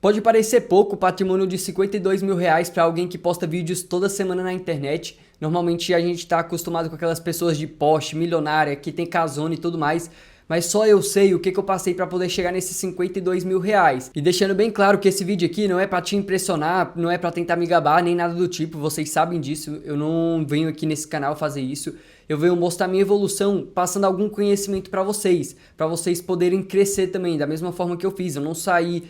Pode parecer pouco o patrimônio de 52 mil reais para alguém que posta vídeos toda semana na internet. Normalmente a gente está acostumado com aquelas pessoas de Porsche, milionária, que tem casona e tudo mais. Mas só eu sei o que eu passei para poder chegar nesses 52 mil reais. E deixando bem claro que esse vídeo aqui não é para te impressionar, não é para tentar me gabar, nem nada do tipo. Vocês sabem disso, eu não venho aqui nesse canal fazer isso. Eu venho mostrar minha evolução, passando algum conhecimento para vocês poderem crescer também, da mesma forma que eu fiz. Eu não saí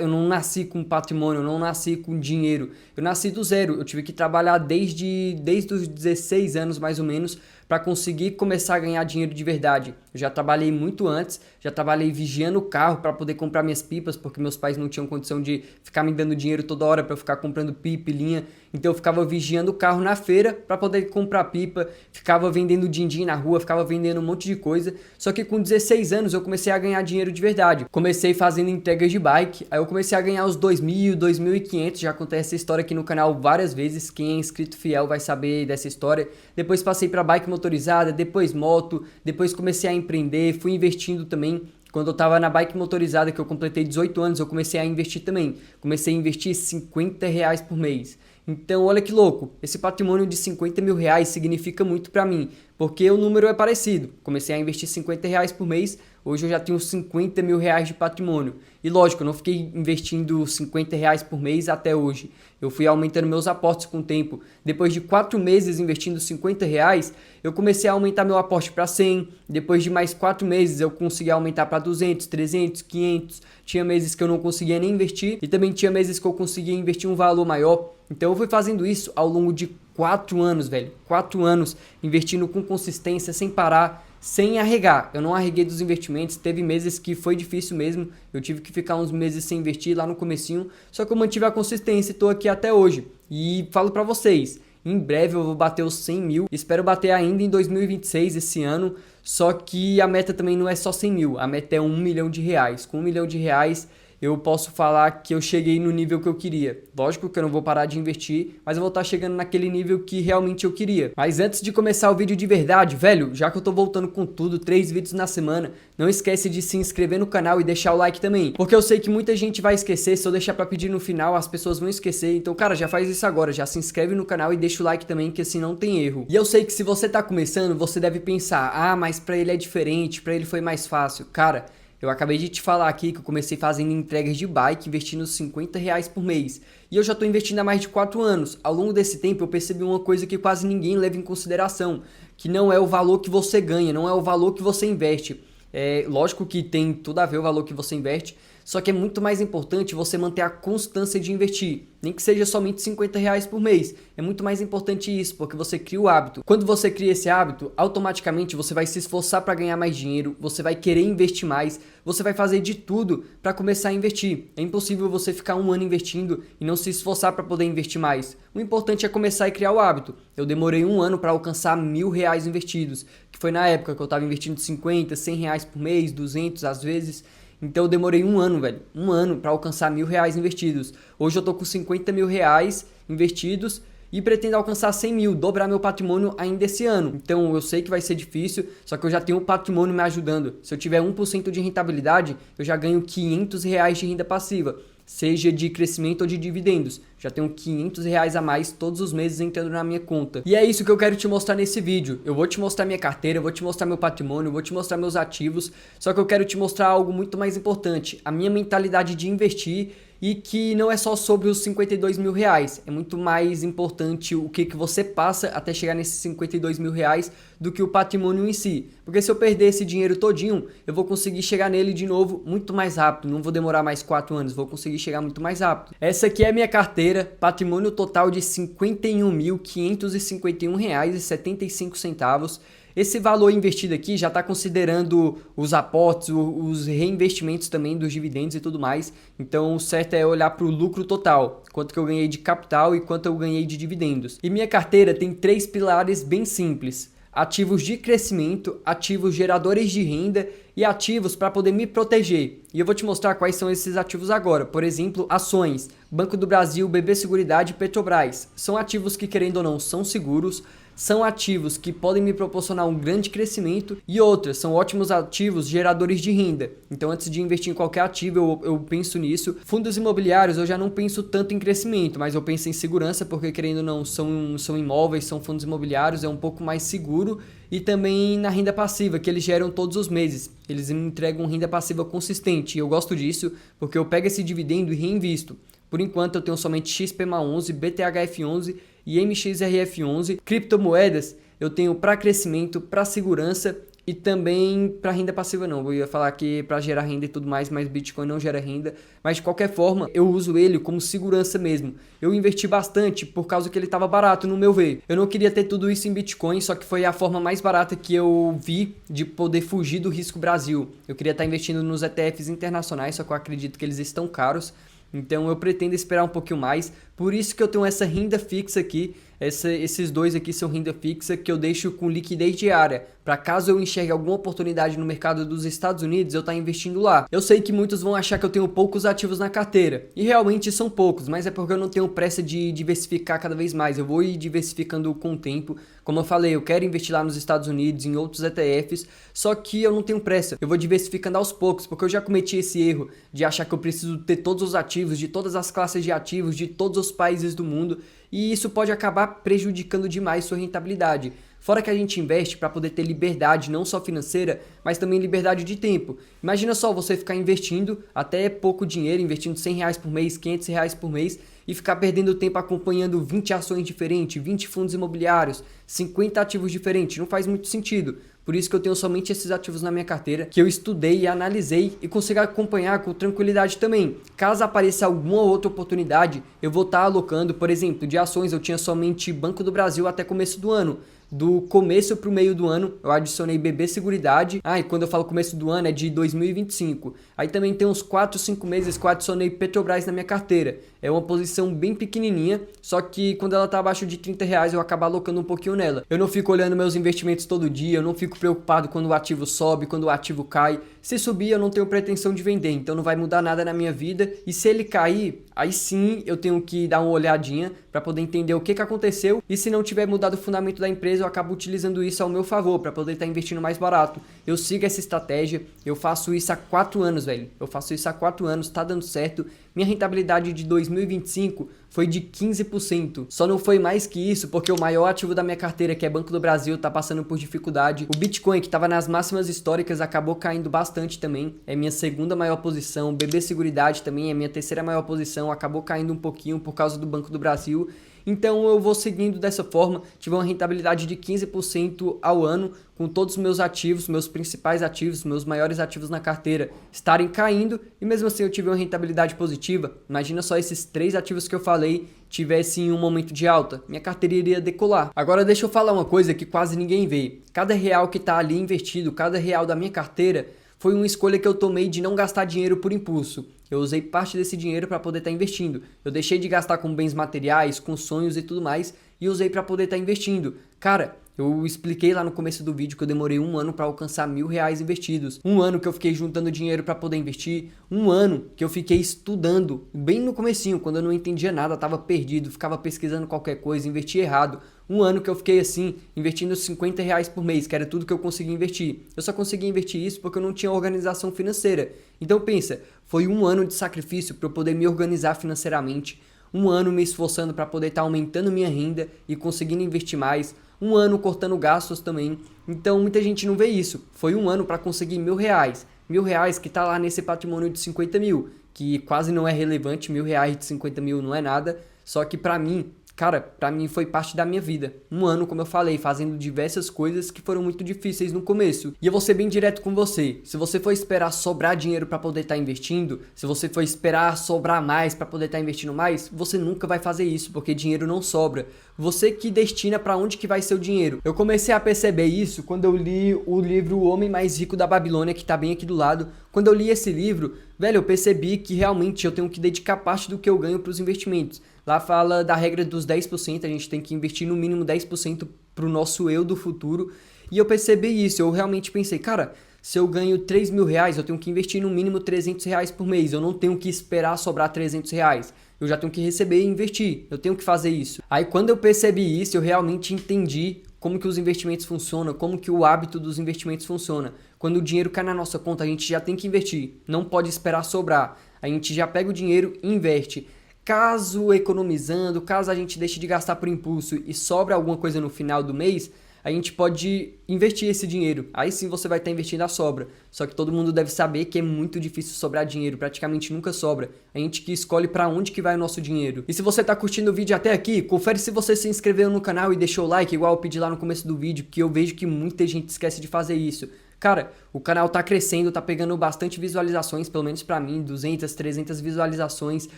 eu não nasci com patrimônio, eu não nasci com dinheiro. Eu nasci do zero, eu tive que trabalhar desde os 16 anos mais ou menos para conseguir começar a ganhar dinheiro de verdade. Eu já trabalhei muito antes, já trabalhei vigiando o carro para poder comprar minhas pipas, porque meus pais não tinham condição de ficar me dando dinheiro toda hora para eu ficar comprando pipa e linha. Então eu ficava vigiando o carro na feira para poder comprar pipa, ficava vendendo din-din na rua, ficava vendendo um monte de coisa. Só que com 16 anos eu comecei a ganhar dinheiro de verdade. Comecei fazendo entregas de bike, aí eu comecei a ganhar os 2.000, 2.500, já contei essa história aqui no canal várias vezes, quem é inscrito fiel vai saber dessa história. Depois passei para bike motorizada, depois moto, depois comecei a empreender, fui investindo também. Quando eu tava na bike motorizada, que eu completei 18 anos, eu comecei a investir também. Comecei a investir 50 reais por mês. Então, olha que louco, esse patrimônio de 50 mil reais significa muito pra mim, porque o número é parecido. Comecei a investir 50 reais por mês, hoje eu já tenho 50 mil reais de patrimônio. E lógico, eu não fiquei investindo 50 reais por mês até hoje. Eu fui aumentando meus aportes com o tempo. Depois de 4 meses investindo 50 reais, eu comecei a aumentar meu aporte para 100. Depois de mais 4 meses, eu consegui aumentar para 200, 300, 500. Tinha meses que eu não conseguia nem investir e também tinha meses que eu conseguia investir um valor maior. Então eu fui fazendo isso ao longo de 4 anos, velho. 4 anos investindo com consistência, sem parar, sem arregar. Eu não arreguei dos investimentos, teve meses que foi difícil mesmo. Eu tive que ficar uns meses sem investir lá no comecinho, só que eu mantive a consistência e tô aqui até hoje. E falo pra vocês, em breve eu vou bater os 100 mil, espero bater ainda em 2026, esse ano, só que a meta também não é só 100 mil, a meta é 1 milhão de reais. Com 1 milhão de reais eu posso falar que eu cheguei no nível que eu queria. Lógico que eu não vou parar de investir, mas eu vou estar chegando naquele nível que realmente eu queria. Mas antes de começar o vídeo de verdade, velho, já que eu tô voltando com tudo, 3 vídeos na semana, não esquece de se inscrever no canal e deixar o like também. Porque eu sei que muita gente vai esquecer, se eu deixar pra pedir no final, as pessoas vão esquecer. Então, cara, já faz isso agora, já se inscreve no canal e deixa o like também, que assim não tem erro. E eu sei que se você tá começando, você deve pensar, ah, mas pra ele é diferente, pra ele foi mais fácil. Cara, eu acabei de te falar aqui que eu comecei fazendo entregas de bike, investindo 50 reais por mês. E eu já estou investindo há mais de 4 anos. Ao longo desse tempo eu percebi uma coisa que quase ninguém leva em consideração, que não é o valor que você ganha, não é o valor que você investe. É lógico que tem tudo a ver o valor que você investe, só que é muito mais importante você manter a constância de investir, nem que seja somente 50 reais por mês. É muito mais importante isso, porque você cria o hábito. Quando você cria esse hábito, automaticamente você vai se esforçar para ganhar mais dinheiro, você vai querer investir mais, você vai fazer de tudo para começar a investir. É impossível você ficar um ano investindo e não se esforçar para poder investir mais. O importante é começar e criar o hábito. Eu demorei um ano para alcançar 1.000 reais investidos, que foi na época que eu estava investindo 50, 100 reais por mês, 200 às vezes. Então eu demorei um ano, velho, um ano para alcançar 1.000 reais investidos. Hoje eu tô com 50 mil reais investidos e pretendo alcançar 100 mil, dobrar meu patrimônio ainda esse ano. Então eu sei que vai ser difícil, só que eu já tenho o patrimônio me ajudando. Se eu tiver 1% de rentabilidade, eu já ganho 500 reais de renda passiva, seja de crescimento ou de dividendos. Já tenho 500 reais a mais todos os meses entrando na minha conta. E é isso que eu quero te mostrar nesse vídeo. Eu vou te mostrar minha carteira, eu vou te mostrar meu patrimônio, eu vou te mostrar meus ativos. Só que eu quero te mostrar algo muito mais importante. A minha mentalidade de investir e que não é só sobre os 52 mil reais. É muito mais importante o que você passa até chegar nesses 52 mil reais do que o patrimônio em si. Porque se eu perder esse dinheiro todinho, eu vou conseguir chegar nele de novo muito mais rápido. Não vou demorar mais 4 anos, vou conseguir chegar muito mais rápido. Essa aqui é a minha carteira, patrimônio total de R$ 51.551,75. Esse valor investido aqui já está considerando os aportes, os reinvestimentos também dos dividendos e tudo mais. Então o certo é olhar para o lucro total, quanto que eu ganhei de capital e quanto eu ganhei de dividendos. E minha carteira tem 3 pilares bem simples: ativos de crescimento, ativos geradores de renda e ativos para poder me proteger. E eu vou te mostrar quais são esses ativos agora. Por exemplo, ações, Banco do Brasil, BB Seguridade e Petrobras. São ativos que, querendo ou não, são seguros, são ativos que podem me proporcionar um grande crescimento e outras são ótimos ativos geradores de renda. Então antes de investir em qualquer ativo eu penso nisso. Fundos imobiliários eu já não penso tanto em crescimento, mas eu penso em segurança porque querendo ou não são imóveis, são fundos imobiliários, é um pouco mais seguro. E também na renda passiva, que eles geram todos os meses. Eles me entregam renda passiva consistente. E eu gosto disso porque eu pego esse dividendo e reinvisto. Por enquanto eu tenho somente XPMA11, BTHF11 e MXRF11. Criptomoedas eu tenho para crescimento, para segurança e também para renda passiva não. Eu ia falar que para gerar renda e tudo mais, mas Bitcoin não gera renda. Mas de qualquer forma, eu uso ele como segurança mesmo. Eu investi bastante por causa que ele estava barato no meu ver. Eu não queria ter tudo isso em Bitcoin, só que foi a forma mais barata que eu vi de poder fugir do risco Brasil. Eu queria estar investindo nos ETFs internacionais, só que eu acredito que eles estão caros. Então eu pretendo esperar um pouquinho mais, por isso que eu tenho essa renda fixa aqui, esses dois aqui são renda fixa que eu deixo com liquidez diária, para caso eu enxergue alguma oportunidade no mercado dos Estados Unidos, eu estar investindo lá. Eu sei que muitos vão achar que eu tenho poucos ativos na carteira, e realmente são poucos, mas é porque eu não tenho pressa de diversificar cada vez mais, eu vou ir diversificando com o tempo. Como eu falei, eu quero investir lá nos Estados Unidos, em outros ETFs, só que eu não tenho pressa, eu vou diversificando aos poucos, porque eu já cometi esse erro de achar que eu preciso ter todos os ativos, de todas as classes de ativos, de todos os países do mundo, e isso pode acabar prejudicando demais sua rentabilidade. Fora que a gente investe para poder ter liberdade não só financeira, mas também liberdade de tempo. Imagina só você ficar investindo até pouco dinheiro, investindo R$100 por mês, R$500 por mês e ficar perdendo tempo acompanhando 20 ações diferentes, 20 fundos imobiliários, 50 ativos diferentes. Não faz muito sentido. Por isso que eu tenho somente esses ativos na minha carteira, que eu estudei e analisei e consigo acompanhar com tranquilidade também. Caso apareça alguma outra oportunidade, eu vou estar alocando, por exemplo, de ações eu tinha somente Banco do Brasil até começo do ano. Do começo para o meio do ano, eu adicionei BB Seguridade. E quando eu falo começo do ano é de 2025. Aí também tem uns 4, 5 meses que eu adicionei Petrobras na minha carteira. É uma posição bem pequenininha, só que quando ela tá abaixo de R$30 eu acabo alocando um pouquinho nela. Eu não fico olhando meus investimentos todo dia, eu não fico preocupado quando o ativo sobe, quando o ativo cai. Se subir eu não tenho pretensão de vender, então não vai mudar nada na minha vida. E se ele cair, aí sim eu tenho que dar uma olhadinha para poder entender o que aconteceu. E se não tiver mudado o fundamento da empresa, eu acabo utilizando isso ao meu favor, para poder estar investindo mais barato. Eu sigo essa estratégia, eu faço isso há 4 anos, velho. Eu faço isso há 4 anos, tá dando certo. Minha rentabilidade de 2025 foi de 15%. Só não foi mais que isso porque o maior ativo da minha carteira, que é Banco do Brasil, tá passando por dificuldade. O Bitcoin, que estava nas máximas históricas, acabou caindo bastante também. É minha segunda maior posição. BB Seguridade também é minha terceira maior posição. Acabou caindo um pouquinho por causa do Banco do Brasil. Então eu vou seguindo dessa forma, tive uma rentabilidade de 15% ao ano, com todos os meus ativos, meus principais ativos, meus maiores ativos na carteira estarem caindo, e mesmo assim eu tive uma rentabilidade positiva. Imagina só esses 3 ativos que eu falei tivessem um momento de alta, minha carteira iria decolar. Agora deixa eu falar uma coisa que quase ninguém vê, cada real que está ali investido, cada real da minha carteira, foi uma escolha que eu tomei de não gastar dinheiro por impulso. Eu usei parte desse dinheiro para poder estar investindo. Eu deixei de gastar com bens materiais, com sonhos e tudo mais, e usei para poder estar investindo. Cara, eu expliquei lá no começo do vídeo que eu demorei 1 ano para alcançar R$1.000 investidos. 1 ano que eu fiquei juntando dinheiro para poder investir. 1 ano que eu fiquei estudando, bem no comecinho, quando eu não entendia nada, estava perdido, ficava pesquisando qualquer coisa, investia errado. 1 ano que eu fiquei assim, investindo R$50 por mês, que era tudo que eu conseguia investir. Eu só conseguia investir isso porque eu não tinha organização financeira. Então pensa, foi 1 ano de sacrifício para eu poder me organizar financeiramente. 1 ano me esforçando para poder estar aumentando minha renda e conseguindo investir mais. 1 ano cortando gastos também. Então muita gente não vê isso. Foi 1 ano para conseguir R$1.000. R$1.000 que está lá nesse patrimônio de 50 mil, que quase não é relevante. R$1.000 de 50 mil não é nada. Só que para mim, cara, pra mim foi parte da minha vida. 1 ano, como eu falei, fazendo diversas coisas que foram muito difíceis no começo. E eu vou ser bem direto com você. Se você for esperar sobrar dinheiro pra poder estar investindo, se você for esperar sobrar mais pra poder estar investindo mais, você nunca vai fazer isso, porque dinheiro não sobra. Você que destina pra onde que vai ser o dinheiro. Eu comecei a perceber isso quando eu li o livro O Homem Mais Rico da Babilônia, que tá bem aqui do lado. Quando eu li esse livro, velho, eu percebi que realmente eu tenho que dedicar parte do que eu ganho pros investimentos. Lá fala da regra dos 10%, a gente tem que investir no mínimo 10% pro nosso eu do futuro. E eu percebi isso, eu realmente pensei, cara, se eu ganho R$3.000, eu tenho que investir no mínimo R$300 por mês. Eu não tenho que esperar sobrar R$300. Eu já tenho que receber e investir, eu tenho que fazer isso. Aí quando eu percebi isso, eu realmente entendi como que os investimentos funcionam, como que o hábito dos investimentos funciona. Quando o dinheiro cai na nossa conta, a gente já tem que investir, não pode esperar sobrar. A gente já pega o dinheiro e investe. Caso economizando, caso a gente deixe de gastar por impulso e sobra alguma coisa no final do mês, a gente pode investir esse dinheiro. Aí sim você vai estar investindo a sobra. Só que todo mundo deve saber que é muito difícil sobrar dinheiro, praticamente nunca sobra. A gente que escolhe para onde que vai o nosso dinheiro. E se você está curtindo o vídeo até aqui, confere se você se inscreveu no canal e deixou o like, igual eu pedi lá no começo do vídeo, que eu vejo que muita gente esquece de fazer isso. Cara, o canal tá crescendo, tá pegando bastante visualizações, pelo menos pra mim, 200, 300 visualizações,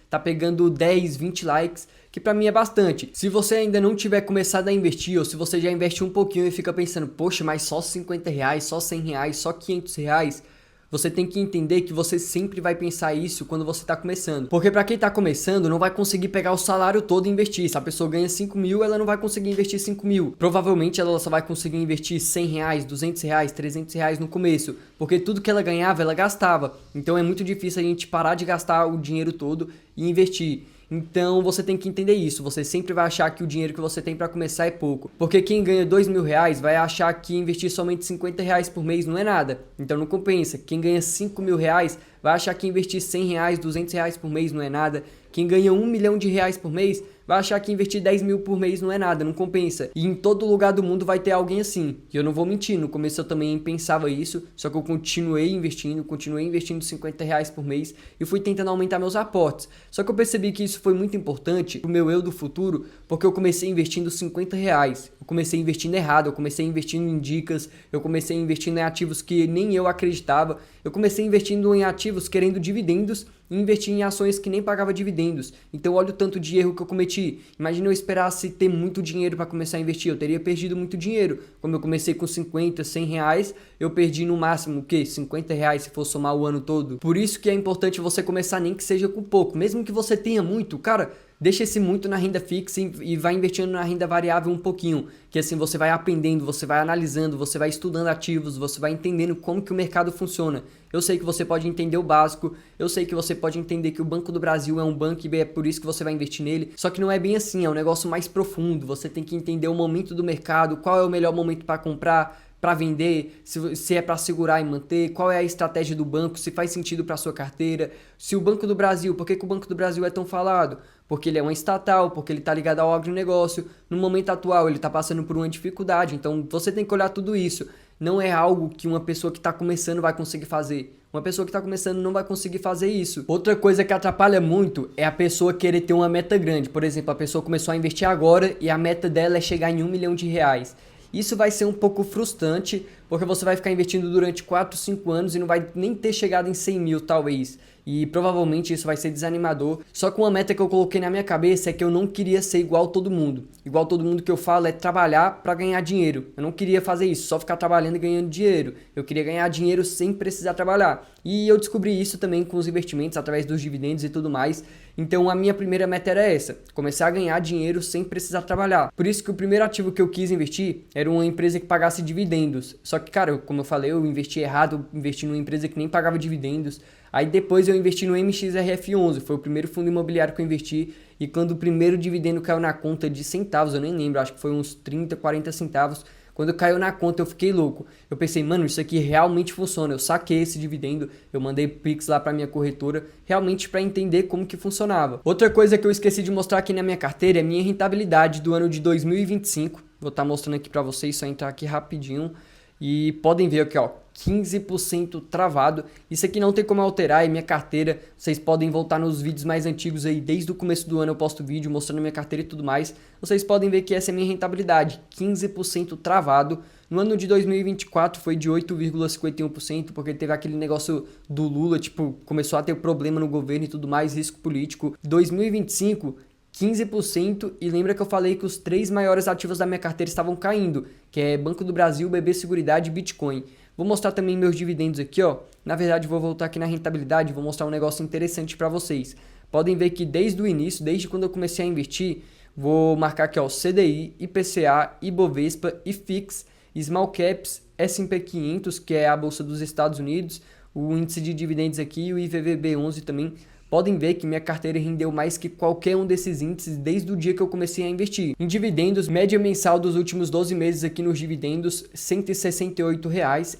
tá pegando 10, 20 likes, que pra mim é bastante. Se você ainda não tiver começado a investir, ou se você já investe um pouquinho e fica pensando, poxa, mas só 50 reais, só 100 reais, só 500 reais... Você tem que entender que você sempre vai pensar isso quando você está começando. Porque para quem está começando, não vai conseguir pegar o salário todo e investir. Se a pessoa ganha 5 mil, ela não vai conseguir investir 5 mil. Provavelmente ela só vai conseguir investir 100 reais, 200 reais, 300 reais no começo. Porque tudo que ela ganhava, ela gastava. Então é muito difícil a gente parar de gastar o dinheiro todo e investir. Então você tem que entender isso, você sempre vai achar que o dinheiro que você tem para começar é pouco. Porque quem ganha 2 mil reais vai achar que investir somente 50 reais por mês não é nada, então não compensa. Quem ganha 5 mil reais vai achar que investir 100 reais, 200 reais por mês não é nada. Quem ganha 1 milhão de reais por mês vai achar que investir 10 mil por mês não é nada, não compensa. E em todo lugar do mundo vai ter alguém assim. E eu não vou mentir, no começo eu também pensava isso, só que eu continuei investindo 50 reais por mês e fui tentando aumentar meus aportes. Só que eu percebi que isso foi muito importante pro meu eu do futuro, porque eu comecei investindo 50 reais. Eu comecei investindo errado, eu comecei investindo em dicas, eu comecei investindo em ativos que nem eu acreditava. Eu comecei investindo em ativos querendo dividendos e investir em ações que nem pagava dividendos. Então olha o tanto de erro que eu cometi. Imagina eu esperasse ter muito dinheiro para começar a investir, eu teria perdido muito dinheiro. Como eu comecei com 50, 100 reais, eu perdi no máximo o quê? 50 reais se for somar o ano todo. Por isso que é importante você começar nem que seja com pouco. Mesmo que você tenha muito, cara, deixa esse muito na renda fixa e vai investindo na renda variável um pouquinho, que assim você vai aprendendo, você vai analisando, você vai estudando ativos, você vai entendendo como que o mercado funciona. Eu sei que você pode entender o básico, eu sei que você pode entender que o Banco do Brasil é um banco e é por isso que você vai investir nele, só que não é bem assim, é um negócio mais profundo, você tem que entender o momento do mercado, qual é o melhor momento para comprar, para vender, se é para segurar e manter, qual é a estratégia do banco, se faz sentido para sua carteira, se o Banco do Brasil, por que o Banco do Brasil é tão falado? Porque ele é uma estatal, porque ele está ligado ao agronegócio, no momento atual ele está passando por uma dificuldade, então você tem que olhar tudo isso. Não é algo que uma pessoa que está começando vai conseguir fazer. Uma pessoa que está começando não vai conseguir fazer isso. Outra coisa que atrapalha muito é a pessoa querer ter uma meta grande. Por exemplo, a pessoa começou a investir agora e a meta dela é chegar em 1 milhão de reais. Isso vai ser um pouco frustrante, porque você vai ficar investindo durante 4, 5 anos e não vai nem ter chegado em 100 mil talvez. E provavelmente isso vai ser desanimador. Só que uma meta que eu coloquei na minha cabeça é que eu não queria ser igual todo mundo. Igual todo mundo que eu falo é trabalhar para ganhar dinheiro. Eu não queria fazer isso, só ficar trabalhando e ganhando dinheiro. Eu queria ganhar dinheiro sem precisar trabalhar. E eu descobri isso também com os investimentos, através dos dividendos e tudo mais. Então a minha primeira meta era essa, começar a ganhar dinheiro sem precisar trabalhar. Por isso que o primeiro ativo que eu quis investir era uma empresa que pagasse dividendos. Só que, cara, como eu falei, eu investi errado, investi numa empresa que nem pagava dividendos. Aí depois eu investi no MXRF11, foi o primeiro fundo imobiliário que eu investi. E quando o primeiro dividendo caiu na conta de centavos, eu nem lembro, acho que foi uns 30, 40 centavos. Quando caiu na conta eu fiquei louco. Eu pensei, mano, isso aqui realmente funciona. Eu saquei esse dividendo, eu mandei Pix lá pra minha corretora, realmente para entender como que funcionava. Outra coisa que eu esqueci de mostrar aqui na minha carteira é a minha rentabilidade do ano de 2025. Vou estar mostrando aqui para vocês, só entrar aqui rapidinho. E podem ver aqui, ó, 15% travado. Isso aqui não tem como alterar, é minha carteira. Vocês podem voltar nos vídeos mais antigos aí, desde o começo do ano eu posto vídeo mostrando minha carteira e tudo mais. Vocês podem ver que essa é a minha rentabilidade, 15% travado. No ano de 2024 foi de 8,51%, porque teve aquele negócio do Lula, tipo, começou a ter problema no governo e tudo mais, risco político. 2025... 15%, e lembra que eu falei que os 3 maiores ativos da minha carteira estavam caindo, que é Banco do Brasil, BB Seguridade e Bitcoin. Vou mostrar também meus dividendos aqui, ó. Na verdade, vou voltar aqui na rentabilidade, vou mostrar um negócio interessante para vocês. Podem ver que desde o início, desde quando eu comecei a investir, vou marcar aqui, ó, CDI, IPCA, Ibovespa, IFIX, Small Caps, S&P 500, que é a bolsa dos Estados Unidos, o índice de dividendos aqui e o IVVB11 também. podem ver que minha carteira rendeu mais que qualquer um desses índices desde o dia que eu comecei a investir. Em dividendos, média mensal dos últimos 12 meses aqui nos dividendos, R$ 168.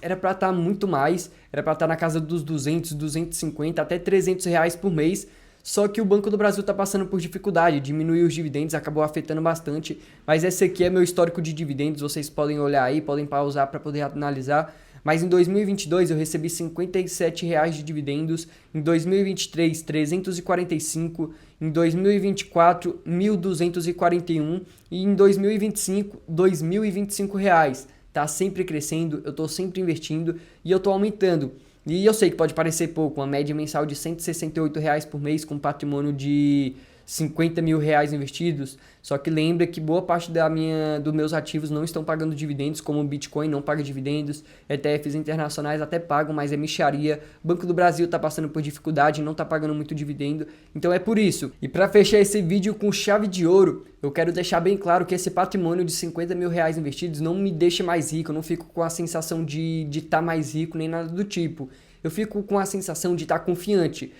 Era para estar muito mais, era para estar na casa dos 200, 250, até R$ 300 por mês. Só que o Banco do Brasil está passando por dificuldade, diminuir os dividendos acabou afetando bastante, mas esse aqui é meu histórico de dividendos, vocês podem olhar aí, podem pausar para poder analisar. Mas em 2022 eu recebi R$ 57 de dividendos, em 2023 345, em 2024 1.241 e em 2025 R$ 2.025. Tá sempre crescendo, eu estou sempre investindo e eu estou aumentando. E eu sei que pode parecer pouco, uma média mensal de R$ 168 por mês com patrimônio de R$ 50 mil investidos, só que lembra que boa parte dos meus ativos não estão pagando dividendos, como o Bitcoin não paga dividendos, ETFs internacionais até pagam, mas é mixaria, o Banco do Brasil está passando por dificuldade, não está pagando muito dividendo, então é por isso. E para fechar esse vídeo com chave de ouro, eu quero deixar bem claro que esse patrimônio de R$ 50 mil investidos não me deixa mais rico, eu não fico com a sensação de estar mais rico nem nada do tipo. Eu fico com a sensação de estar confiante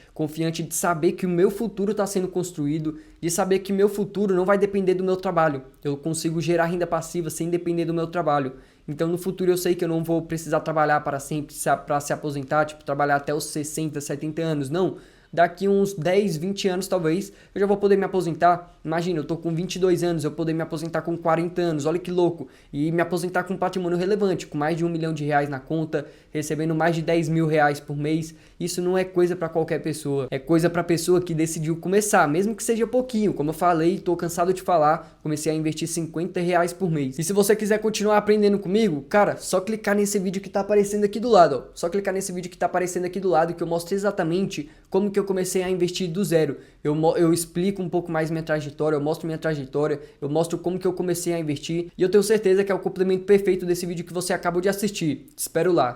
de saber que o meu futuro está sendo construído, de saber que o meu futuro não vai depender do meu trabalho. Eu consigo gerar renda passiva sem depender do meu trabalho. Então no futuro eu sei que eu não vou precisar trabalhar para sempre, para se aposentar, tipo trabalhar até os 60, 70 anos, não. Daqui uns 10, 20 anos talvez, eu já vou poder me aposentar. Imagina, eu tô com 22 anos, eu poder me aposentar com 40 anos, olha que louco. E me aposentar com um patrimônio relevante, com mais de R$ 1 milhão na conta, recebendo mais de R$ 10 mil por mês. Isso não é coisa para qualquer pessoa, é coisa para pessoa que decidiu começar, mesmo que seja pouquinho. Como eu falei, tô cansado de falar, comecei a investir R$ 50 por mês. E se você quiser continuar aprendendo comigo, cara, só clicar nesse vídeo que tá aparecendo aqui do lado, ó. Só clicar nesse vídeo que tá aparecendo aqui do lado que eu mostro exatamente como que eu comecei a investir do zero. Eu explico um pouco mais minha trajetória, eu mostro minha trajetória, eu mostro como que eu comecei a investir e eu tenho certeza que é o complemento perfeito desse vídeo que você acabou de assistir. Te espero lá.